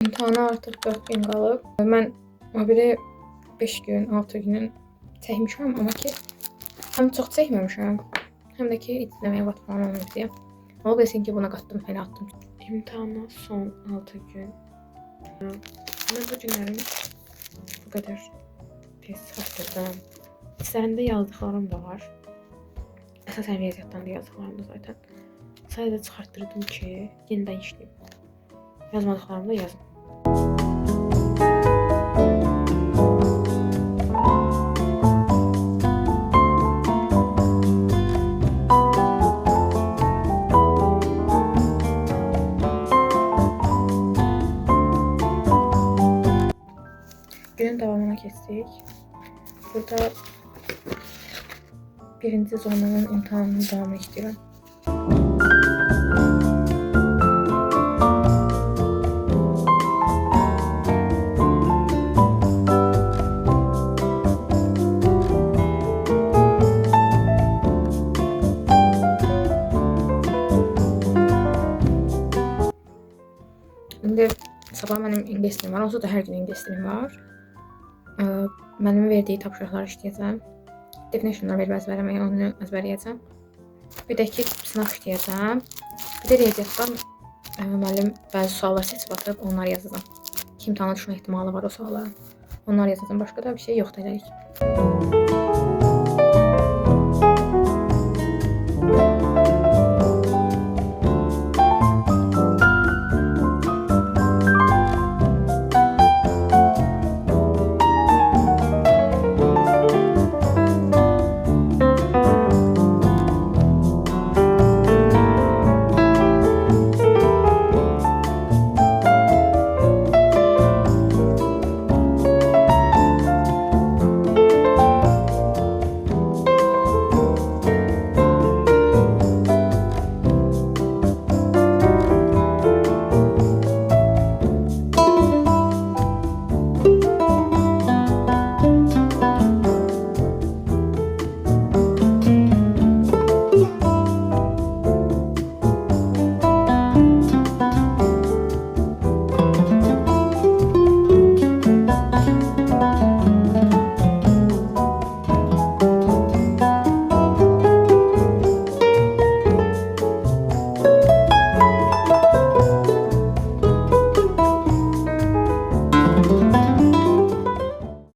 İmtahana artıq 4 gün qalıb. Mən o biri 5 gün, 6 günün çəkmişəm, amma ki həm çox çəkməmişəm, həm də ki izləməyə vaxt falan olmayıb deyə. Ola bilsin ki buna qatdım, hələ atdım. İmtahana son 6 gün. Mən bu günlərim bu qədər tez çıxartdım. İçlərində yazdıqlarım da var. Əsasən riyaziyyatdan da yazdıqlarım da zaten. Sadəcə çıxartdırdım ki, yenidən işləyim. Yazmadıqlarımı da yazın. Günün davamına keçdik. Burada birinci zonanın imtahanını davamı istəyirəm. İndi sabah mənim ingilis dilim var, onsuz da hər gün ingilis dilim var. Mənim verdiyi tapşırıqları işləyəcəm. Definitionlar verib əzbərləməyə, onu əzbərləyəcəm. Bir də ki, sınaq işləyəcəm. Bir də riyaziyyatdan müəllim bəzi suallar seçib atıb, onları yazacağam. Ki imtahana düşmə ehtimalı var o sualların. Onları yazacağım, başqa da bir şey yoxdur eləlik.